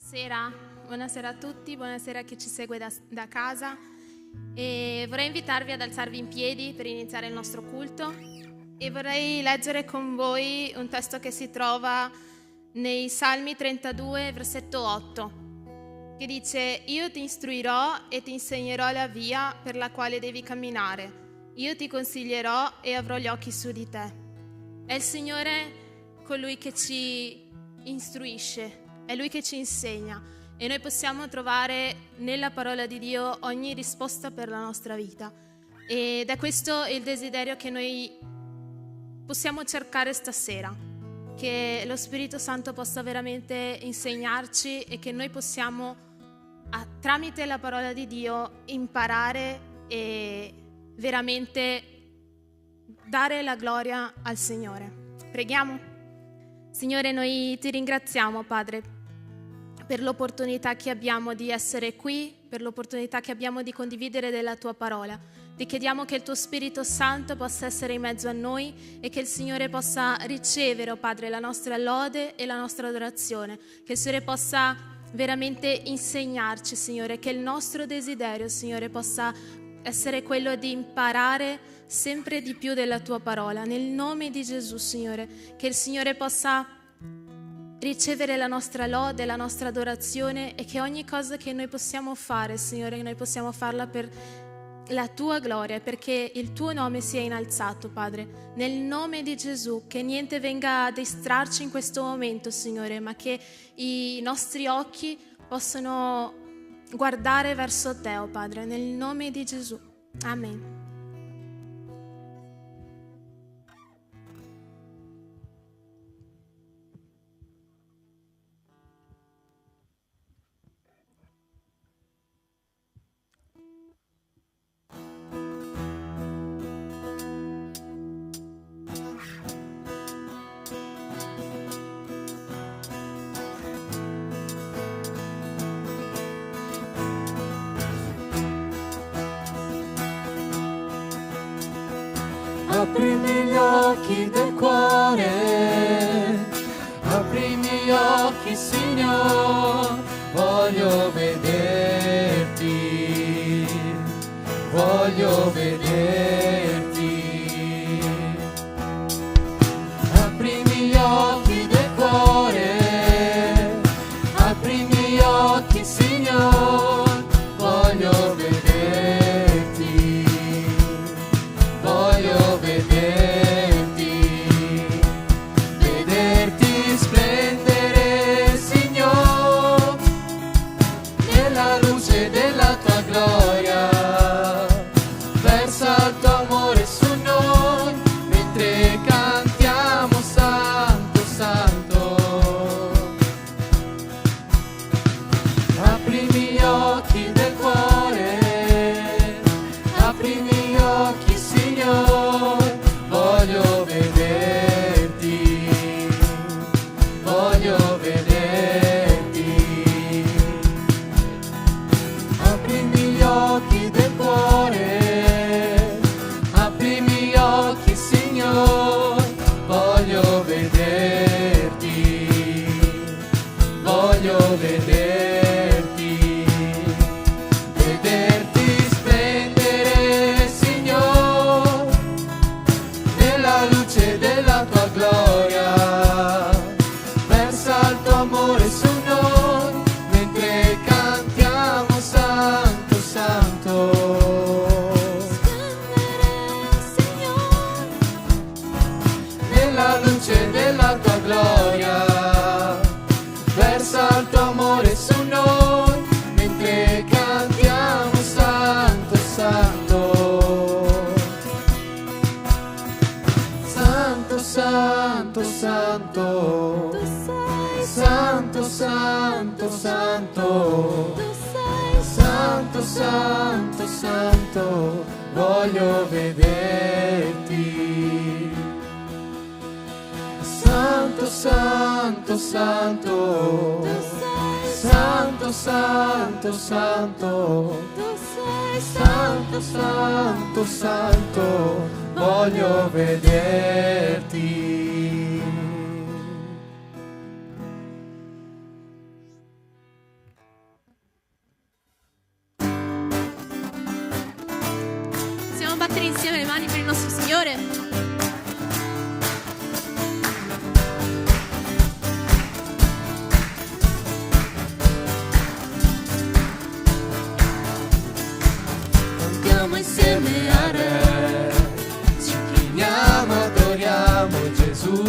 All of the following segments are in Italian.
Buonasera a tutti, buonasera a chi ci segue da casa e vorrei invitarvi ad alzarvi in piedi per iniziare il nostro culto e vorrei leggere con voi un testo che si trova nei Salmi 32, versetto 8, che dice: Io ti istruirò e ti insegnerò la via per la quale devi camminare, io ti consiglierò e avrò gli occhi su di te. È il Signore colui che ci istruisce, è Lui che ci insegna e noi possiamo trovare nella parola di Dio ogni risposta per la nostra vita. Ed è questo il desiderio che noi possiamo cercare stasera, che lo Spirito Santo possa veramente insegnarci e che noi possiamo, tramite la parola di Dio, imparare e veramente dare la gloria al Signore. Preghiamo. Signore, noi ti ringraziamo, Padre, per l'opportunità che abbiamo di essere qui, per l'opportunità che abbiamo di condividere della tua parola. Ti chiediamo che il tuo Spirito Santo possa essere in mezzo a noi e che il Signore possa ricevere, oh Padre, la nostra lode e la nostra adorazione, che il Signore possa veramente insegnarci, Signore, che il nostro desiderio, Signore, possa essere quello di imparare sempre di più della tua parola. Nel nome di Gesù, Signore, che il Signore possa ricevere la nostra lode, la nostra adorazione e che ogni cosa che noi possiamo fare, Signore, noi possiamo farla per la tua gloria, perché il tuo nome sia innalzato, Padre. Nel nome di Gesù, che niente venga a distrarci in questo momento, Signore, ma che i nostri occhi possano guardare verso te, oh Padre, nel nome di Gesù. Amen. Aprimi gli occhi del cuore, aprimi gli occhi, Signore, voglio vederti, voglio vederti. Aprimi gli occhi del cuore, aprimi gli occhi, Signore, voglio vederti. Vederti splendere, Signore, nella luce della tua gloria. Versa il tuo amore su noi mentre cantiamo Santo, Santo. Aprimi gli occhi del cuore, aprimi gli occhi, Signore, voglio vederti, voglio vederti. Aprimi gli occhi del cuore, aprimi gli occhi, Signore, voglio vederti, voglio vederti. Vederti splendere, Signore, nella luce della tua gloria. Versa il tuo amore su noi mentre cantiamo Santo, Santo. Nella luce della tua gloria. Versa il tuo amore su noi mentre cantiamo Santo, Santo. Santo, Santo, Santo. Santo, Santo, Santo. Santo, Santo, Santo, voglio vederti. Santo, Santo, Santo. Santo, Santo, Santo. Santo, Santo, Santo, voglio vederti. battere insieme le mani per il nostro Signore? Cantiamo insieme al Re, ci incliniamo, adoriamo Gesù.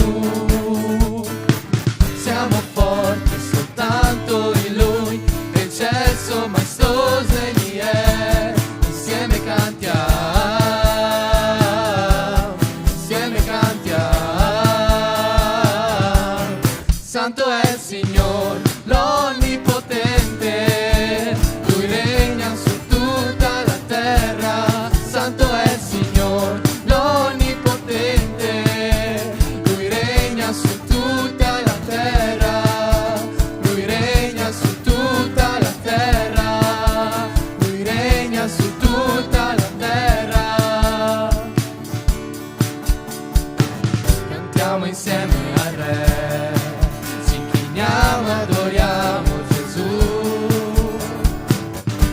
Siamo forti soltanto in Lui, eccelso, maestoso Egli è. Insieme cantiamo, insieme cantiamo. Santo è il Signore, l'Onnipotente, Lui regna su tutta la terra. Santo è il Signore, l'Onnipotente, Lui regna su tutta la terra. Lui regna su tutta la terra. Lui regna su tutta la terra. Cantiamo insieme al Re, ci incliniamo, adoriamo Gesù.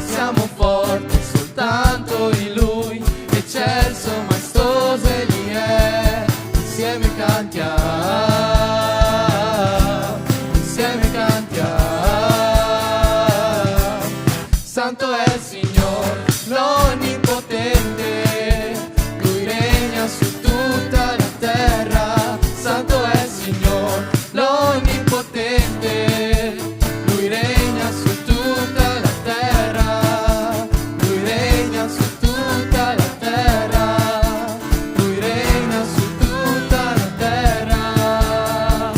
Siamo forti soltanto in Lui, eccelso, maestoso Egli è. Insieme cantiamo, insieme cantiamo. Santo è il Signore, l'Onnipotente, Lui regna su tutta la terra. Santo è il Signore, l'Onnipotente, Lui regna su tutta la terra. Lui regna su tutta la terra. Lui regna su tutta la terra.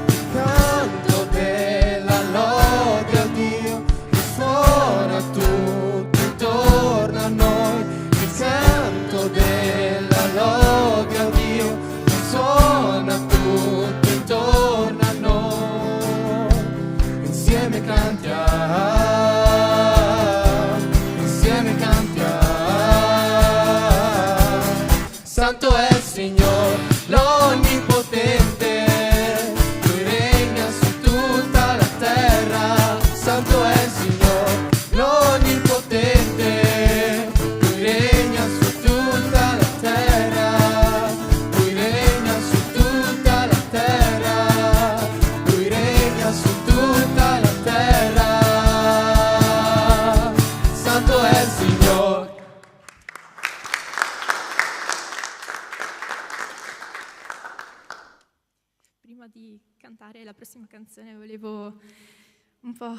Il canto della lode a Dio risuona tutto intorno a noi. Il canto della lode a Dio risuona tutto intorno a noi. Insieme cantiamo, insieme cantiamo. Santo è il Signore, l'Onnipotente, Lui regna su tutta la terra. Santo è il Signore, l'Onnipotente, Lui regna su tutta la terra. Lui regna su tutta la terra. Lui regna su tutta la terra. Santo è il Signore. Prima di cantare la prossima canzone volevo un po'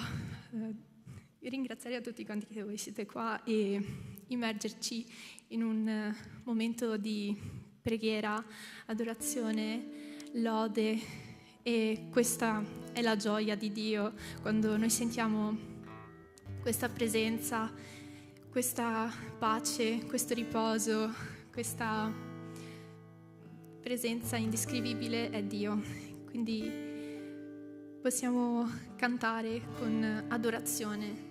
ringraziare a tutti quanti che voi siete qua e immergerci in un momento di preghiera, adorazione, lode, e questa è la gioia di Dio quando noi sentiamo questa presenza, questa pace, questo riposo, questa presenza indescrivibile è Dio. Quindi possiamo cantare con adorazione.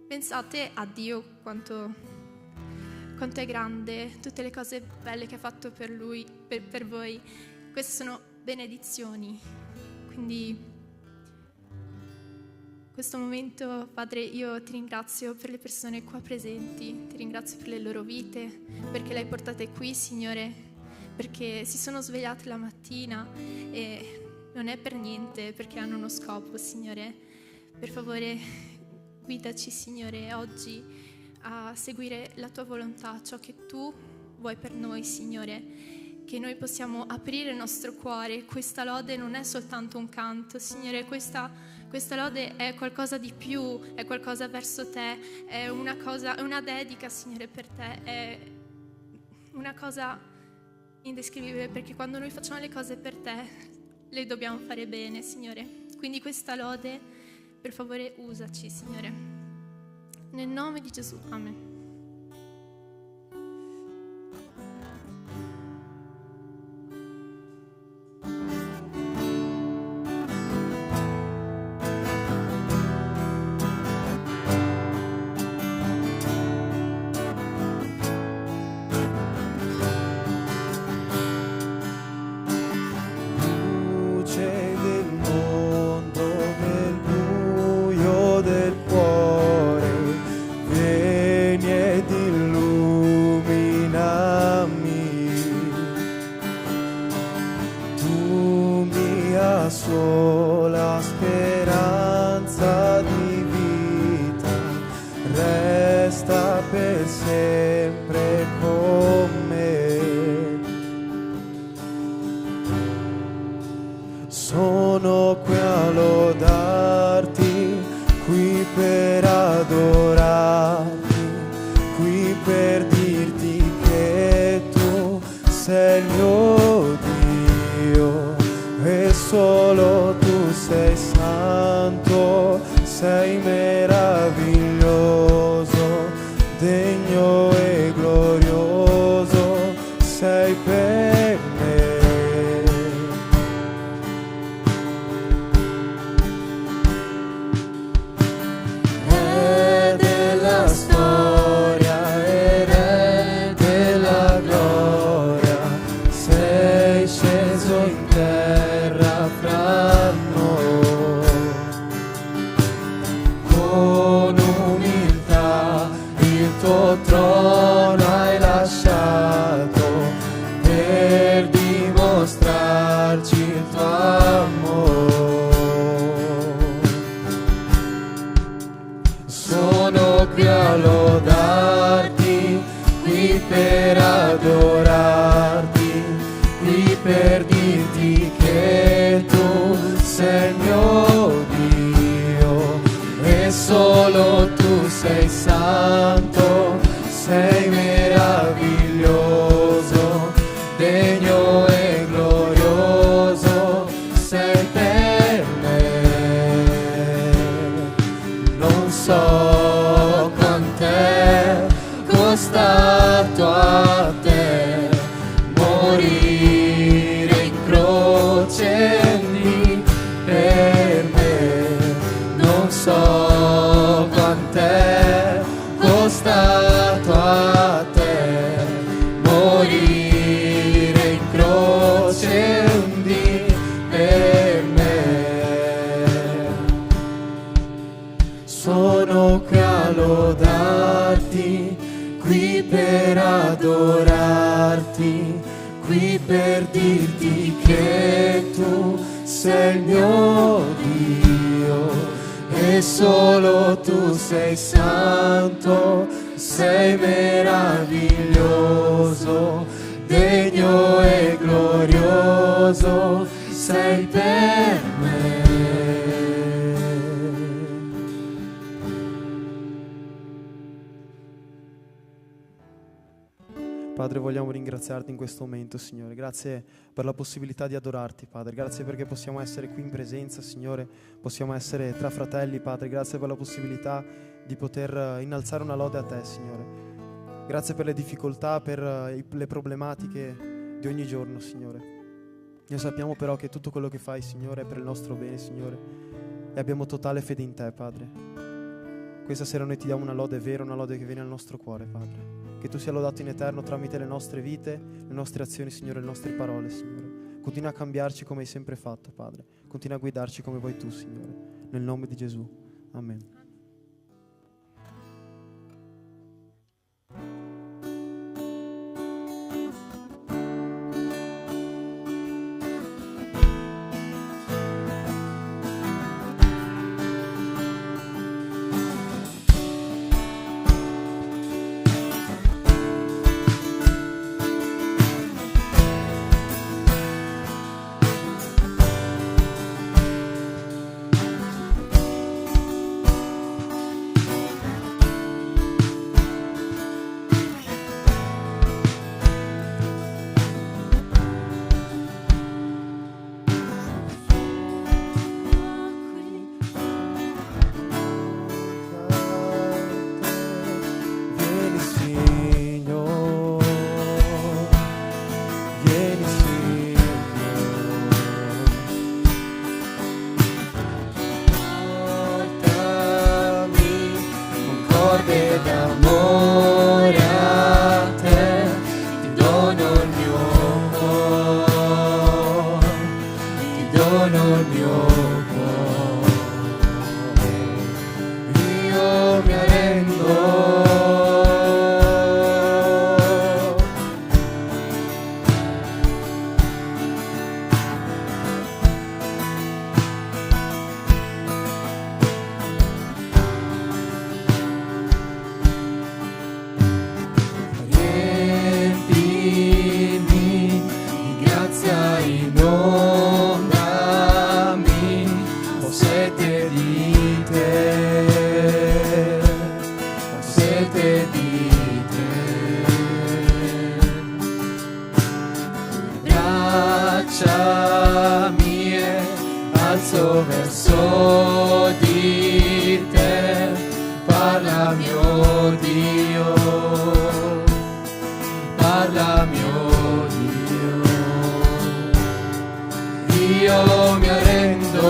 Pensate a Dio quanto è grande, tutte le cose belle che ha fatto per Lui, per voi. Queste sono benedizioni. Quindi in questo momento, Padre, io ti ringrazio per le persone qua presenti, ti ringrazio per le loro vite, perché le hai portate qui, Signore, perché si sono svegliate la mattina e non è per niente, perché hanno uno scopo, Signore. Per favore, guidaci, Signore, oggi a seguire la tua volontà, ciò che tu vuoi per noi, Signore. Che noi possiamo aprire il nostro cuore. Questa lode non è soltanto un canto, Signore, questa lode è qualcosa di più, è qualcosa verso te, è una dedica, Signore, per te, è una cosa indescrivibile, perché quando noi facciamo le cose per te, le dobbiamo fare bene, Signore. Quindi questa lode, per favore, usaci, Signore. Nel nome di Gesù, amen. per sempre con me. Sono qui a lodarti, qui per adorarti, qui per dirti che tu sei il mio Dio e solo tu sei santo, sei meraviglioso, degno e glorioso, sei per me. Re della storia e Re della gloria, sei sceso in terra fra noi. Con umiltà il tuo trono hai lasciato per dimostrarci il tuo amore. Sono qui a lodarti, qui per adorarti, qui per dirti che tu sei il mio Dio e solo tu sei santo, sei meraviglioso, degno e glorioso, sei per me. Non so quant'è costato a te morire in croce lì per me. Non so quant'è costato a te morire in croce lì per me. Sono qui a lodarti, qui per adorarti, qui per dirti che tu sei il mio Dio e solo tu sei santo, sei meraviglioso, degno e glorioso, sei per me. Padre, vogliamo ringraziarti in questo momento, Signore. Grazie per la possibilità di adorarti, Padre. Grazie perché possiamo essere qui in presenza, Signore. Possiamo essere tra fratelli, Padre. Grazie per la possibilità di poter innalzare una lode a te, Signore. Grazie per le difficoltà, per le problematiche di ogni giorno, Signore. Noi sappiamo però che tutto quello che fai, Signore, è per il nostro bene, Signore. E abbiamo totale fede in te, Padre. Questa sera noi ti diamo una lode vera, una lode che viene al nostro cuore, Padre. Che tu sia lodato in eterno tramite le nostre vite, le nostre azioni, Signore, le nostre parole, Signore. Continua a cambiarci come hai sempre fatto, Padre. Continua a guidarci come vuoi tu, Signore. Nel nome di Gesù. Amen. sete di braccia mie alzo verso di te, parla mio Dio, parla mio Dio. Io mi arrendo,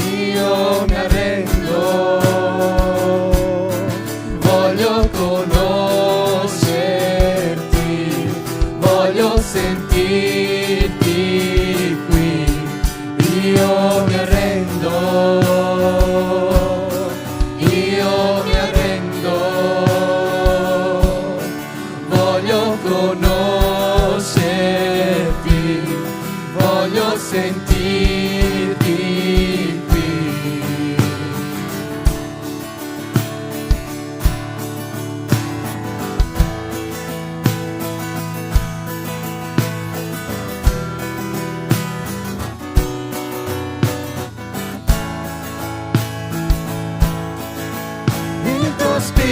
io mi arrendo, voglio conoscerti, voglio sentirti qui, io mi arrendo, io mi arrendo, voglio conoscerti, voglio sentirti qui. Il tuo spirito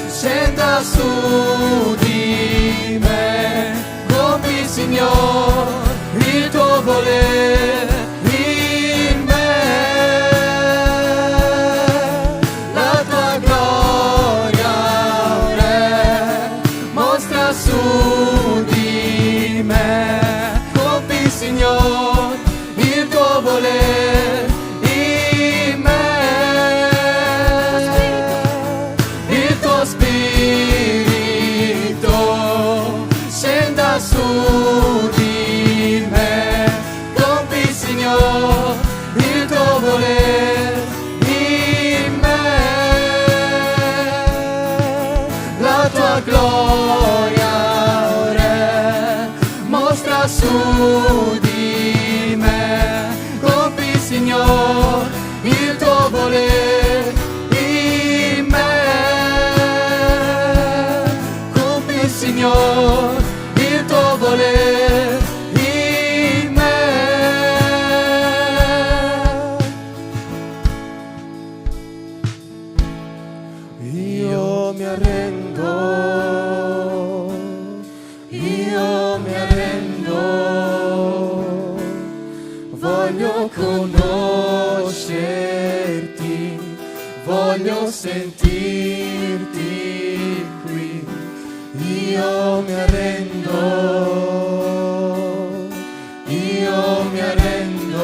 scenda su di me, compi Signore il tuo volere in me, la tua gloria Re, mostra su di me, compi Signore il tuo volere in me, il tuo spirito scenda su di me, compi Signore il tuo volere in me, la tua gloria Re, mostra su di me, compi Signore il tuo volere in me, compi Signore il tuo volere in me. Io mi arrendo, io mi arrendo, voglio conoscerti, voglio sentirti qui. Io mi arrendo, io mi arrendo,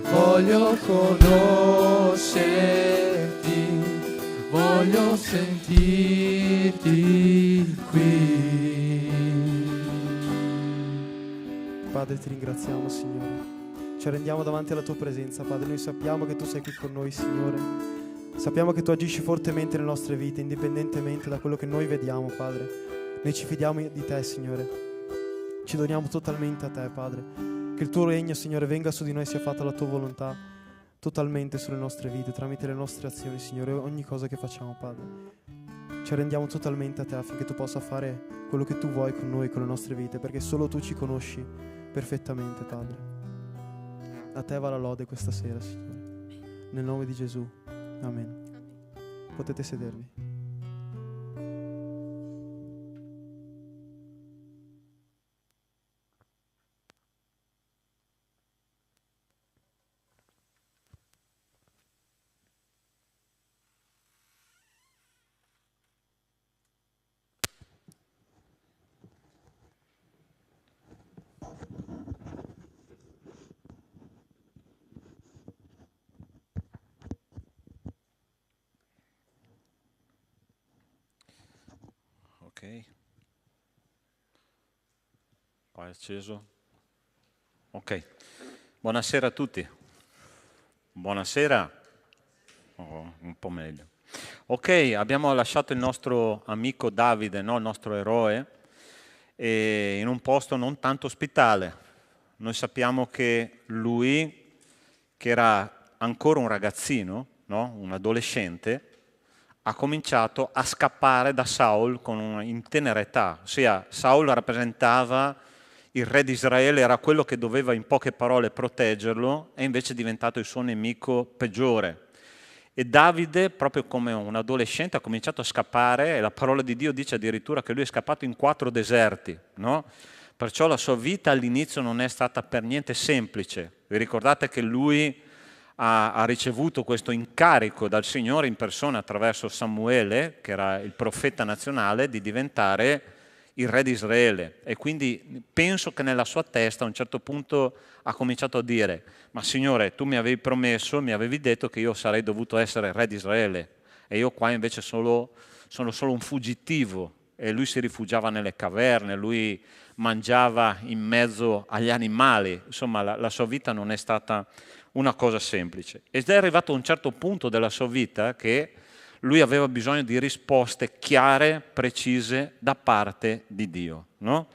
voglio conoscerti, voglio sentirti qui. Padre, ti ringraziamo, Signore. Ci arrendiamo davanti alla tua presenza, Padre. Noi sappiamo che tu sei qui con noi, Signore. Sappiamo che tu agisci fortemente nelle nostre vite, indipendentemente da quello che noi vediamo, Padre. Noi ci fidiamo di te, Signore. Ci doniamo totalmente a te, Padre. Che il tuo regno, Signore, venga su di noi, sia fatta la tua volontà totalmente sulle nostre vite, tramite le nostre azioni, Signore, ogni cosa che facciamo, Padre. Ci arrendiamo totalmente a te affinché tu possa fare quello che tu vuoi con noi, con le nostre vite, perché solo tu ci conosci perfettamente, Padre. A te va la lode questa sera, Signore. Nel nome di Gesù. Amen. Potete sedervi. Ok. Qua è acceso. Ok. Buonasera a tutti. Buonasera. Oh, un po' meglio. Ok, abbiamo lasciato il nostro amico Davide, no? Il nostro eroe, in un posto non tanto ospitale. Noi sappiamo che lui, che era ancora un ragazzino, no? Un adolescente, ha cominciato a scappare da Saul in tenera età. Ossia, Saul rappresentava il re di Israele era quello che doveva in poche parole proteggerlo, è invece diventato il suo nemico peggiore. E Davide, proprio come un adolescente, ha cominciato a scappare, e la parola di Dio dice addirittura che lui è scappato in 4 deserti, no? Perciò la sua vita all'inizio non è stata per niente semplice. Vi ricordate che lui ha ricevuto questo incarico dal Signore in persona attraverso Samuele, che era il profeta nazionale, di diventare il re di Israele. E quindi penso che nella sua testa a un certo punto ha cominciato a dire: ma Signore, tu mi avevi promesso, mi avevi detto che io sarei dovuto essere re di Israele, e io qua invece sono solo un fuggitivo. E lui si rifugiava nelle caverne, lui mangiava in mezzo agli animali. Insomma, la sua vita non è stata una cosa semplice. Ed è arrivato a un certo punto della sua vita che lui aveva bisogno di risposte chiare, precise da parte di Dio, no?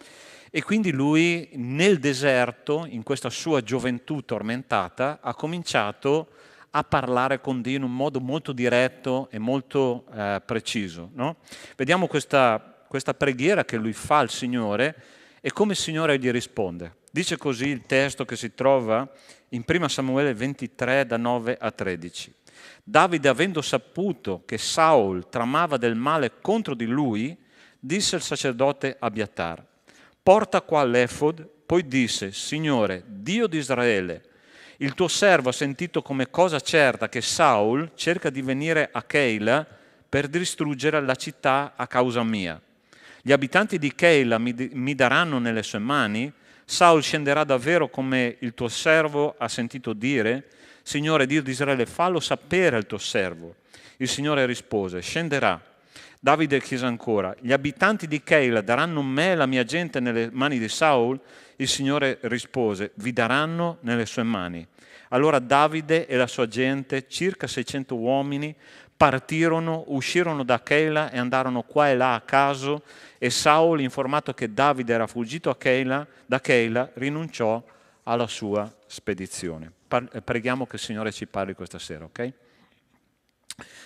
E quindi lui nel deserto, in questa sua gioventù tormentata, ha cominciato a parlare con Dio in un modo molto diretto e molto preciso, no? Vediamo questa preghiera che lui fa al Signore e come il Signore gli risponde. Dice così il testo che si trova in 1 Samuele 23, da 9 a 13. Davide, avendo saputo che Saul tramava del male contro di lui, disse al sacerdote Abiatar: porta qua l'efod. Poi disse: Signore, Dio di Israele, il tuo servo ha sentito come cosa certa che Saul cerca di venire a Keila per distruggere la città a causa mia. Gli abitanti di Keila mi daranno nelle sue mani. Saul scenderà davvero come il tuo servo ha sentito dire? Signore Dio di Israele, fallo sapere al tuo servo. Il Signore rispose: scenderà. Davide chiese ancora: gli abitanti di Keila daranno me e la mia gente nelle mani di Saul? Il Signore rispose: vi daranno nelle sue mani. Allora Davide e la sua gente, circa 600 uomini, partirono, uscirono da Keila e andarono qua e là a caso, e Saul, informato che Davide era fuggito da Keila, rinunciò alla sua spedizione. Preghiamo che il Signore ci parli questa sera, ok?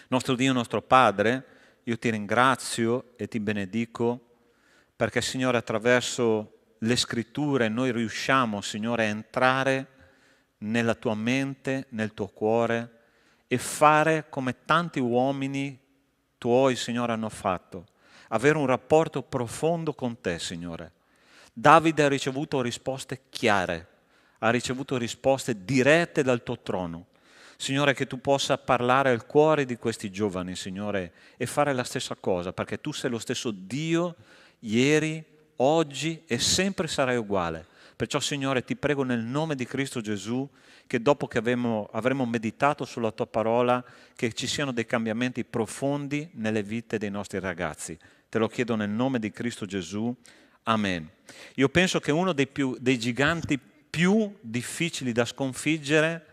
Nostro Dio, nostro Padre, io ti ringrazio e ti benedico perché, Signore, attraverso le Scritture noi riusciamo, Signore, a entrare nella tua mente, nel tuo cuore e fare come tanti uomini tuoi, Signore, hanno fatto. Avere un rapporto profondo con te, Signore. Davide ha ricevuto risposte chiare, ha ricevuto risposte dirette dal tuo trono. Signore, che tu possa parlare al cuore di questi giovani, Signore, e fare la stessa cosa, perché tu sei lo stesso Dio ieri, oggi e sempre sarai uguale. Perciò, Signore, ti prego nel nome di Cristo Gesù che dopo che avremo meditato sulla tua parola, che ci siano dei cambiamenti profondi nelle vite dei nostri ragazzi. Te lo chiedo nel nome di Cristo Gesù. Amen. Io penso che uno dei giganti più difficili da sconfiggere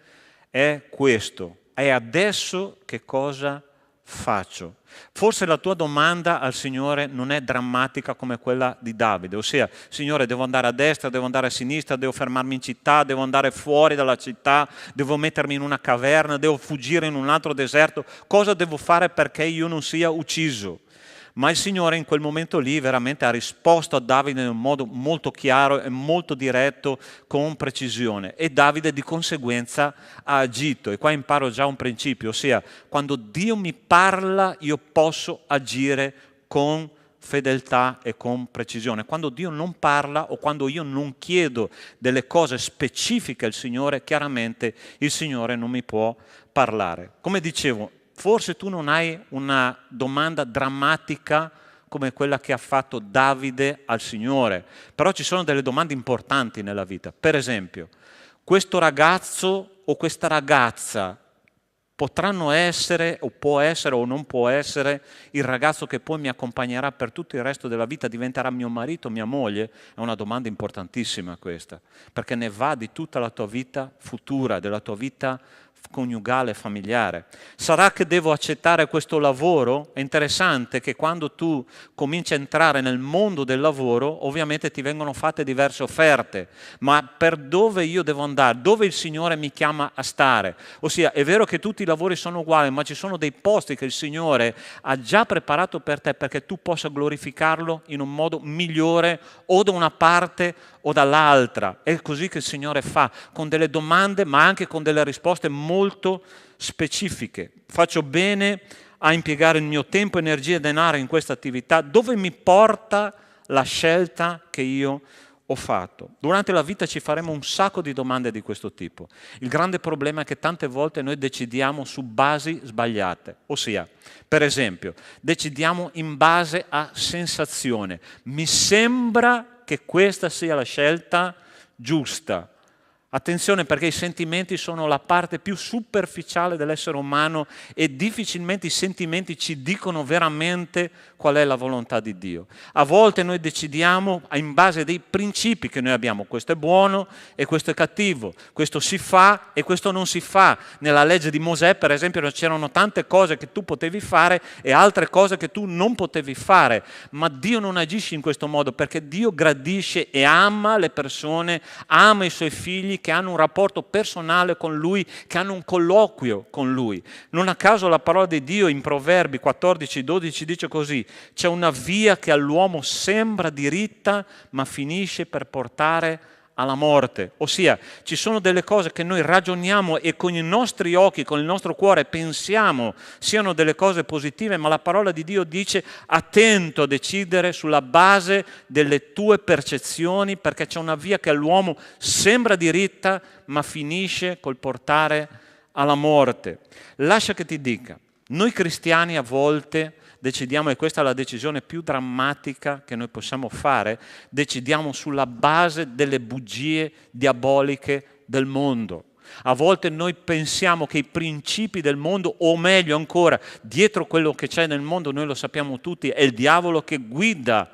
è questo: è adesso che cosa faccio? Forse la tua domanda al Signore non è drammatica come quella di Davide, ossia: Signore, devo andare a destra, devo andare a sinistra, devo fermarmi in città, devo andare fuori dalla città, devo mettermi in una caverna, devo fuggire in un altro deserto, cosa devo fare perché io non sia ucciso? Ma il Signore in quel momento lì veramente ha risposto a Davide in un modo molto chiaro e molto diretto, con precisione. E Davide di conseguenza ha agito. E qua imparo già un principio, ossia quando Dio mi parla io posso agire con fedeltà e con precisione. Quando Dio non parla o quando io non chiedo delle cose specifiche al Signore, chiaramente il Signore non mi può parlare. Come dicevo, forse tu non hai una domanda drammatica come quella che ha fatto Davide al Signore, però ci sono delle domande importanti nella vita. Per esempio, questo ragazzo o questa ragazza potranno essere o può essere o non può essere il ragazzo che poi mi accompagnerà per tutto il resto della vita, diventerà mio marito, mia moglie? È una domanda importantissima questa, perché ne va di tutta la tua vita futura, della tua vita coniugale, familiare. Sarà che devo accettare questo lavoro? È interessante che quando tu cominci a entrare nel mondo del lavoro, ovviamente ti vengono fatte diverse offerte, ma per dove io devo andare, dove il Signore mi chiama a stare? Ossia, è vero che tutti i lavori sono uguali, ma ci sono dei posti che il Signore ha già preparato per te perché tu possa glorificarlo in un modo migliore o da una parte o dall'altra. È così che il Signore fa, con delle domande ma anche con delle risposte molto specifiche. Faccio bene a impiegare il mio tempo, energia e denaro in questa attività? Dove mi porta la scelta che io ho fatto? Durante la vita ci faremo un sacco di domande di questo tipo. Il grande problema è che tante volte noi decidiamo su basi sbagliate, ossia, per esempio, decidiamo in base a sensazione. Mi sembra che questa sia la scelta giusta. Attenzione, perché i sentimenti sono la parte più superficiale dell'essere umano e difficilmente i sentimenti ci dicono veramente qual è la volontà di Dio. A volte noi decidiamo in base dei principi che noi abbiamo, questo è buono e questo è cattivo, questo si fa e questo non si fa. Nella legge di Mosè, per esempio, c'erano tante cose che tu potevi fare e altre cose che tu non potevi fare, ma Dio non agisce in questo modo perché Dio gradisce e ama le persone, ama i suoi figli, che hanno un rapporto personale con Lui, che hanno un colloquio con Lui. Non a caso la parola di Dio in Proverbi 14:12 dice così: c'è una via che all'uomo sembra diritta, ma finisce per portare alla morte. Ossia, ci sono delle cose che noi ragioniamo e con i nostri occhi, con il nostro cuore pensiamo siano delle cose positive, ma la parola di Dio dice: attento a decidere sulla base delle tue percezioni, perché c'è una via che all'uomo sembra diritta, ma finisce col portare alla morte. Lascia che ti dica, noi cristiani a volte decidiamo, e questa è la decisione più drammatica che noi possiamo fare, decidiamo sulla base delle bugie diaboliche del mondo. A volte noi pensiamo che i principi del mondo, o meglio ancora, dietro quello che c'è nel mondo, noi lo sappiamo tutti, è il diavolo che guida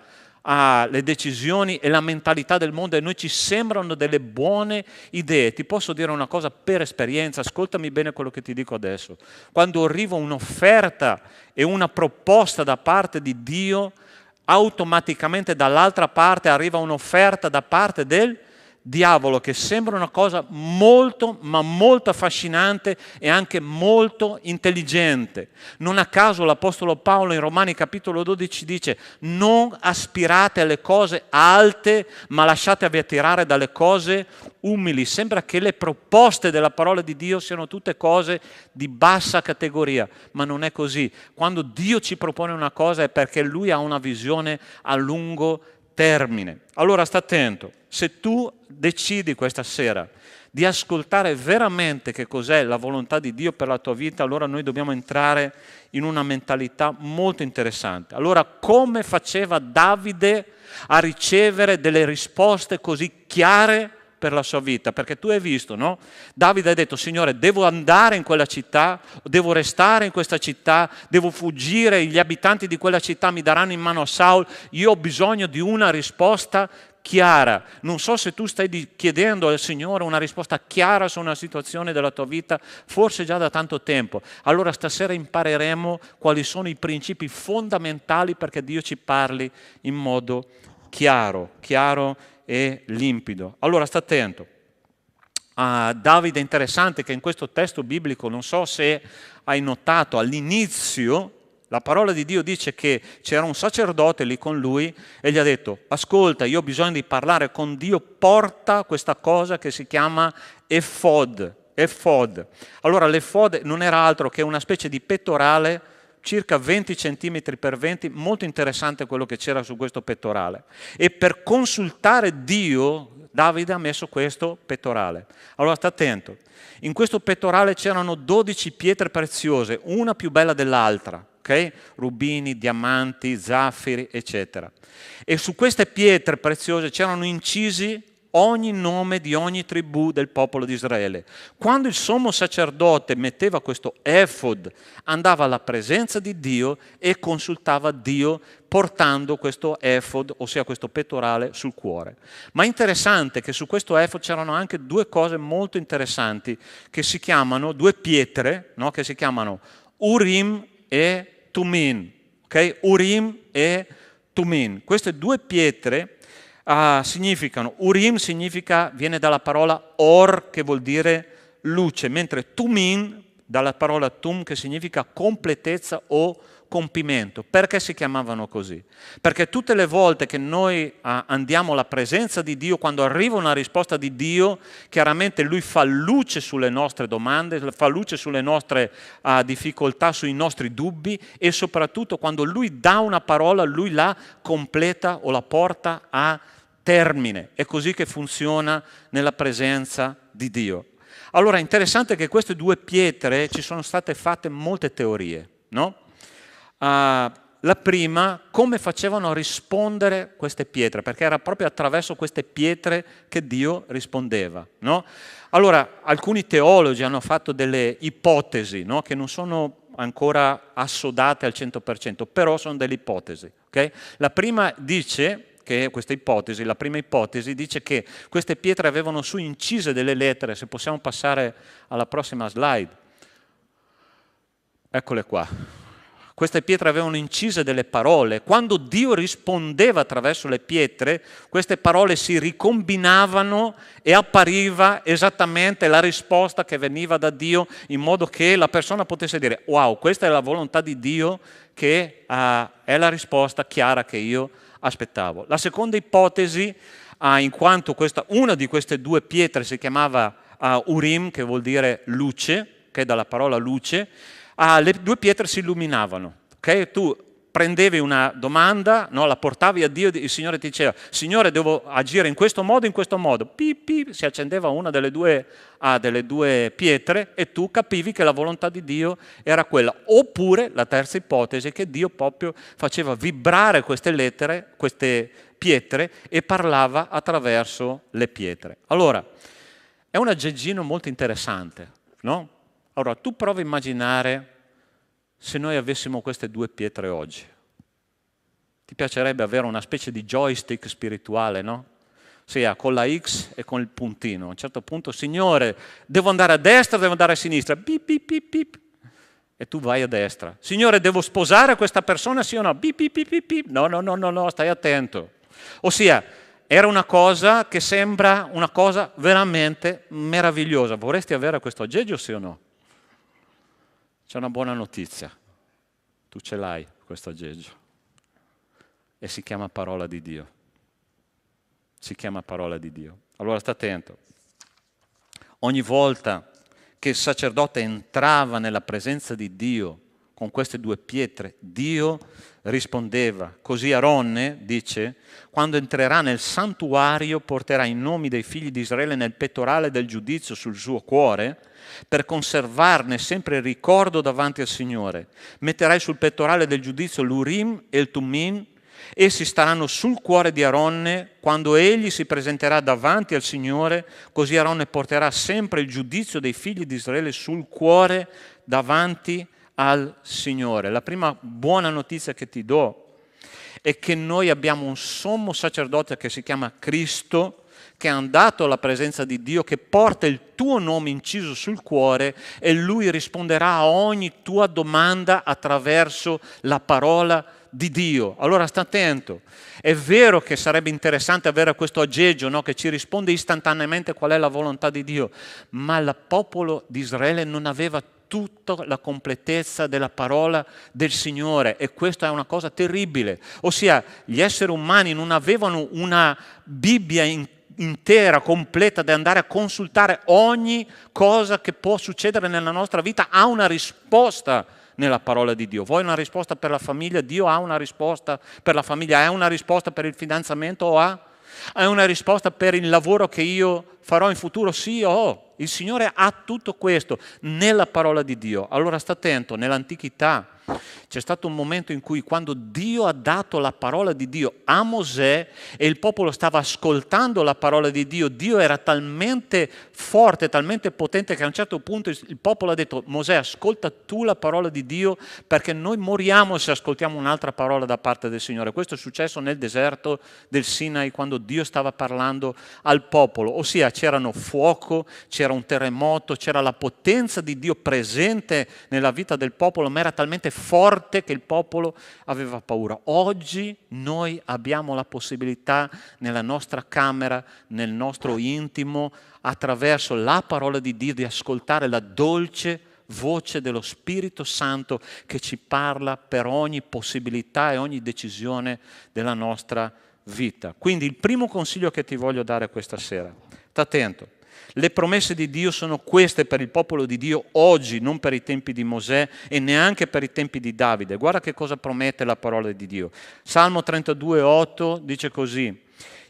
le decisioni e la mentalità del mondo e noi ci sembrano delle buone idee. Ti posso dire una cosa per esperienza, ascoltami bene quello che ti dico adesso. Quando arriva un'offerta e una proposta da parte di Dio, automaticamente dall'altra parte arriva un'offerta da parte del diavolo, che sembra una cosa molto, ma molto affascinante e anche molto intelligente. Non a caso l'Apostolo Paolo in Romani capitolo 12 dice: non aspirate alle cose alte, ma lasciatevi attirare dalle cose umili. Sembra che le proposte della parola di Dio siano tutte cose di bassa categoria, ma non è così. Quando Dio ci propone una cosa è perché Lui ha una visione a lungo termine. Allora sta attento, se tu decidi questa sera di ascoltare veramente che cos'è la volontà di Dio per la tua vita, allora noi dobbiamo entrare in una mentalità molto interessante. Allora, come faceva Davide a ricevere delle risposte così chiare per la sua vita? Perché tu hai visto, no? Davide ha detto: Signore, devo andare in quella città, devo restare in questa città, devo fuggire, gli abitanti di quella città mi daranno in mano a Saul, io ho bisogno di una risposta chiara. Non so se tu stai chiedendo al Signore una risposta chiara su una situazione della tua vita, forse già da tanto tempo. Allora stasera impareremo quali sono i principi fondamentali perché Dio ci parli in modo chiaro e limpido. Allora sta attento. Davide è interessante che in questo testo biblico, non so se hai notato, all'inizio la parola di Dio dice che c'era un sacerdote lì con lui e gli ha detto: ascolta, io ho bisogno di parlare con Dio, porta questa cosa che si chiama efod. Allora l'efod non era altro che una specie di pettorale circa 20 cm per 20, molto interessante quello che c'era su questo pettorale. E per consultare Dio, Davide ha messo questo pettorale. Allora sta attento, in questo pettorale c'erano 12 pietre preziose, una più bella dell'altra, ok? Rubini, diamanti, zaffiri, eccetera. E su queste pietre preziose c'erano incisi ogni nome di ogni tribù del popolo di Israele. Quando il sommo sacerdote metteva questo efod, andava alla presenza di Dio e consultava Dio portando questo efod, ossia questo pettorale, sul cuore. Ma è interessante che su questo efod c'erano anche due cose molto interessanti che si chiamano, due pietre, no? Che si chiamano Urim e Tumin. Okay? Urim e Tumin. Queste due pietre significano, Urim viene dalla parola Or, che vuol dire luce, mentre Tumin dalla parola Tum, che significa completezza o compimento. Perché si chiamavano così? Perché tutte le volte che noi andiamo alla presenza di Dio, quando arriva una risposta di Dio, chiaramente Lui fa luce sulle nostre domande, fa luce sulle nostre difficoltà, sui nostri dubbi, e soprattutto quando Lui dà una parola, Lui la completa o la porta a termine. È così che funziona nella presenza di Dio. Allora è interessante che queste due pietre ci sono state fatte molte teorie, no? La prima, come facevano a rispondere queste pietre, perché era proprio attraverso queste pietre che Dio rispondeva, no? Allora, alcuni teologi hanno fatto delle ipotesi, no? Che non sono ancora assodate al 100%, però sono delle ipotesi, okay? La prima ipotesi dice che queste pietre avevano su incise delle lettere. Se possiamo passare alla prossima slide. Eccole qua. Queste pietre avevano incise delle parole. Quando Dio rispondeva attraverso le pietre, queste parole si ricombinavano e appariva esattamente la risposta che veniva da Dio, in modo che la persona potesse dire: wow, questa è la volontà di Dio, che è la risposta chiara che io aspettavo. La seconda ipotesi, in quanto una di queste due pietre si chiamava Urim, che vuol dire luce, che è dalla parola luce, le due pietre si illuminavano. Okay? Tu prendevi una domanda, no, la portavi a Dio, il Signore ti diceva: Signore, devo agire in questo modo, in questo modo. Pip, pip, si accendeva una delle due pietre e tu capivi che la volontà di Dio era quella. Oppure la terza ipotesi è che Dio proprio faceva vibrare queste lettere, queste pietre, e parlava attraverso le pietre. Allora, è un aggeggino molto interessante, no? Allora, tu prova a immaginare se noi avessimo queste due pietre oggi. Ti piacerebbe avere una specie di joystick spirituale, no? Sia con la X e con il puntino. A un certo punto: Signore, devo andare a destra o devo andare a sinistra? Bip, bip, bip, bip. E tu vai a destra. Signore, devo sposare questa persona, sì o no? Bip, bip, bip, bip, bip. No, stai attento. Ossia, era una cosa che sembra una cosa veramente meravigliosa. Vorresti avere questo aggeggio, sì o no? C'è una buona notizia, tu ce l'hai questo aggeggio, e si chiama parola di Dio. Si chiama parola di Dio. Allora sta attento. Ogni volta che il sacerdote entrava nella presenza di Dio con queste due pietre, Dio rispondeva. Così Aronne dice: quando entrerà nel santuario porterà i nomi dei figli di Israele nel pettorale del giudizio sul suo cuore, per conservarne sempre il ricordo davanti al Signore. Metterai sul pettorale del giudizio l'Urim e il Tummin. Essi staranno sul cuore di Aronne quando egli si presenterà davanti al Signore, così Aronne porterà sempre il giudizio dei figli di Israele sul cuore davanti al Signore. La prima buona notizia che ti do è che noi abbiamo un sommo sacerdote che si chiama Cristo, che è andato alla presenza di Dio, che porta il tuo nome inciso sul cuore, e Lui risponderà a ogni tua domanda attraverso la parola di Dio. Allora sta attento. È vero che sarebbe interessante avere questo aggeggio, no? Che ci risponde istantaneamente qual è la volontà di Dio, ma il popolo di Israele non aveva tutta la completezza della parola del Signore, e questa è una cosa terribile. Ossia, gli esseri umani non avevano una Bibbia intera, completa, da andare a consultare. Ogni cosa che può succedere nella nostra vita ha una risposta nella parola di Dio. Vuoi una risposta per la famiglia? Dio ha una risposta per la famiglia. Ha una risposta per il fidanzamento? O ha una risposta per il lavoro che io farò in futuro? Sì, il Signore ha tutto questo nella parola di Dio. Allora sta attento, nell'antichità C'è stato un momento in cui, quando Dio ha dato la parola di Dio a Mosè e il popolo stava ascoltando la parola di Dio, Dio era talmente forte, talmente potente che a un certo punto il popolo ha detto: Mosè, ascolta tu la parola di Dio, perché noi moriamo se ascoltiamo un'altra parola da parte del Signore. Questo è successo nel deserto del Sinai, quando Dio stava parlando al popolo, ossia c'erano fuoco, c'era un terremoto, c'era la potenza di Dio presente nella vita del popolo, ma era talmente forte che il popolo aveva paura. Oggi noi abbiamo la possibilità nella nostra camera, nel nostro intimo, attraverso la parola di Dio, di ascoltare la dolce voce dello Spirito Santo che ci parla per ogni possibilità e ogni decisione della nostra vita. Quindi il primo consiglio che ti voglio dare questa sera, sta attento. Le promesse di Dio sono queste per il popolo di Dio oggi, non per i tempi di Mosè e neanche per i tempi di Davide. Guarda che cosa promette la parola di Dio. Salmo 32,8 dice così: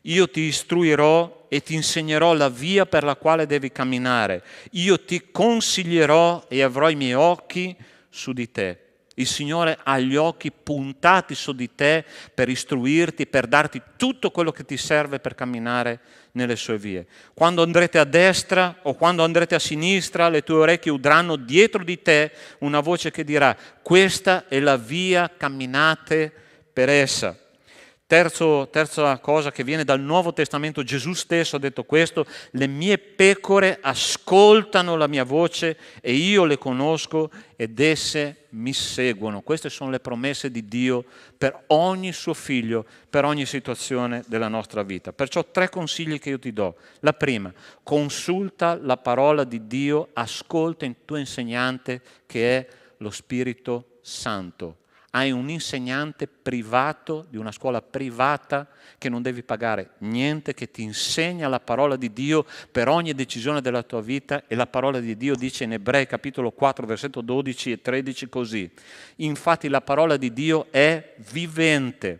io ti istruirò e ti insegnerò la via per la quale devi camminare. Io ti consiglierò e avrò i miei occhi su di te. Il Signore ha gli occhi puntati su di te per istruirti, per darti tutto quello che ti serve per camminare nelle sue vie. Quando andrete a destra o quando andrete a sinistra, le tue orecchie udranno dietro di te una voce che dirà: questa è la via, camminate per essa. Terza cosa che viene dal Nuovo Testamento, Gesù stesso ha detto questo: le mie pecore ascoltano la mia voce e io le conosco ed esse mi seguono. Queste sono le promesse di Dio per ogni suo figlio, per ogni situazione della nostra vita. Perciò 3 consigli che io ti do. La prima: consulta la parola di Dio, ascolta il tuo insegnante che è lo Spirito Santo. Hai un insegnante privato, di una scuola privata, che non devi pagare niente, che ti insegna la parola di Dio per ogni decisione della tua vita. E la parola di Dio dice in Ebrei capitolo 4, versetto 12 e 13 così: infatti la parola di Dio è vivente,